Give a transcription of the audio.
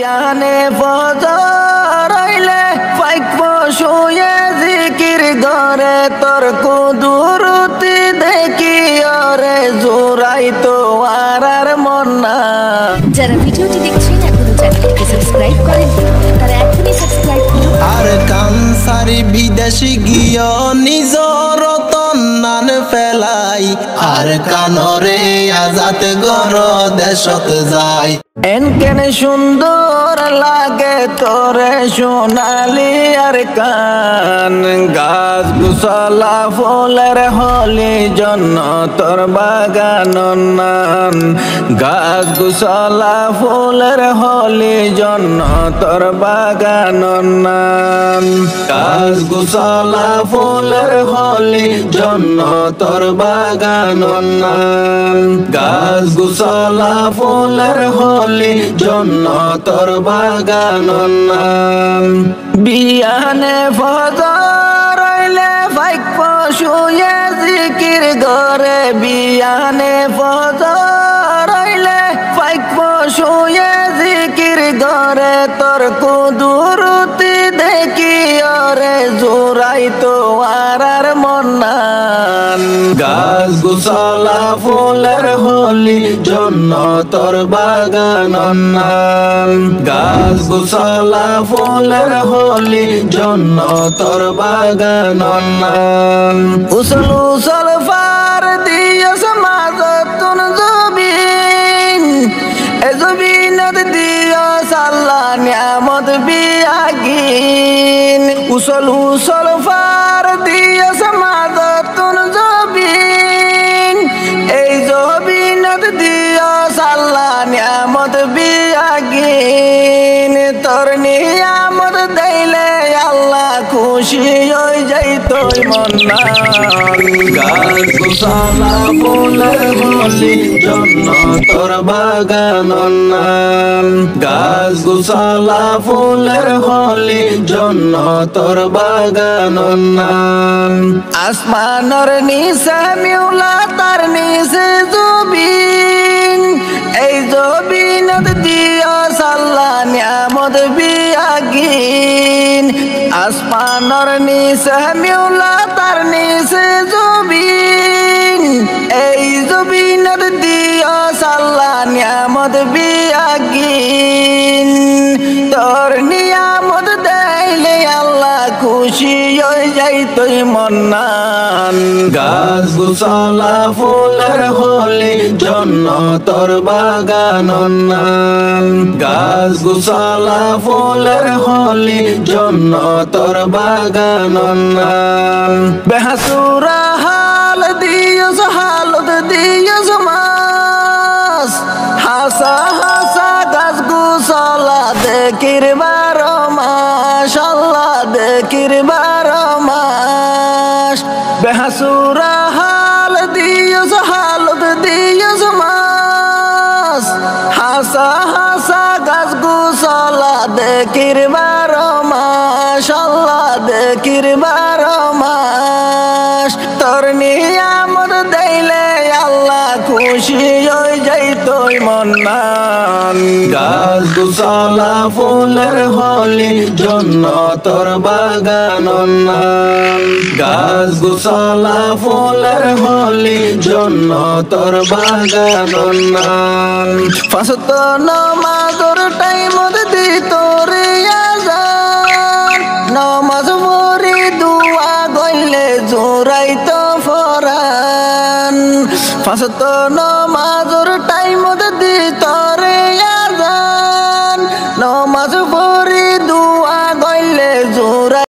বিয়ানে ফজর হইলে পাইক শুয়ে জিকির ধরে তোর কুদুরতি দেখি ওরে জোড়াই তো আর মন না। যারা ভিডিওটি দেখছেন এখনো চ্যানেলটিকে সাবস্ক্রাইব করেননি তারা এখনই সাবস্ক্রাইব করুন। আর কানসারি বিদেশি গিয়ে নিজর তন্নান ফেলাই আর কানরে আজাত গর দেশত যায়। এনকেন সুন্দর লাগে তোরে সোনালি আর কান গাছ গুছলা ফুলের হলি জন্য তোর বাগান নান গাছ গুছলা ফুলের হলি জন্য তোর বাগান নান গাছ গুছলা ফুলের হলি জন্য তোর বাগান নান গাছ গুছলা ফুলের হলি জন্য তোর বাগান নাম। বিয়ানে ফজর হইলে পাইক শুয়ে জিকির ঘরে বিয়ানে ফজর হইলে পাইক শুয়ে জিকির ঘরে তোর কুদুরতি দেখি ওরে জোড়াই তো আর মন নান গাছ গুছলা ফুলের হলি জন্য তোর বাগান নান গাছ গুছলা ফুলের হলি জন্য তোর বাগান নান। উসল উসল ফার দিয়স মাজতুন জবিন এ জবিনত দিয়স আল্লাহ নিয়ামত বিয়াগিন উসল উসল ফার দিয়স মাজতুন জবিন এই জবিনত দিয়স আল্লাহ নিয়ামত বিয়াগিন তোর নিয়ামত দেইলে আল্লাহ খুশি হয়ে যাইতো মন নান গাছ গুছলা ফুলের হলি জন্য তোর বাগান নান গাছ গুছলা ফুলের হলি জন্য তোর বাগান নান। আসমানের নিচে মিউলা তার নিচে জবিন এই জবিনত দিয়স আল্লাহ নিয়ামত বিয়াগিন আসমানের নিচে মিউলা তার নিচে জবিন এই জবিনত দিয়স আল্লাহ নিয়ামত বিয়াগিন তোর নিয়ামত দেইলে আল্লাহ খুশি হয়ে যাইতো মন নান গাছ গুছলা ফুলের হলি জন্য তোর বাগান নান গাছ গুছলা ফুলের হলি জন্য তোর বাগান নান। বেহাসুরা হাল দিয়স হালত দিয়স মাস হাসা হাসা গাছ গুছলা দেখির 12 মাস আল্লাহ দেখির 12 মাস বেহাসুরা হাল দিয়স হালত দিয়স মাস হাসা হাসা গাছ গুছলা দেখির 12 মাস আল্লাহ দেখির 12 মাস তোর নিয়ামত দেইলে আল্লাহ খুশি হয়ে যাইতো মন নান গাছ গুছলা ফুলের হলি জন্য তোর বাগান নান গাছ গুছলা ফুলের হলি জন্য তোর বাগান নান। ফাসত নামাজর টাইম দি তোর আযান নামাজ পড়ি দুয়া গইলে জোড়াই তো ফরান ফাসত নামাজর টাইম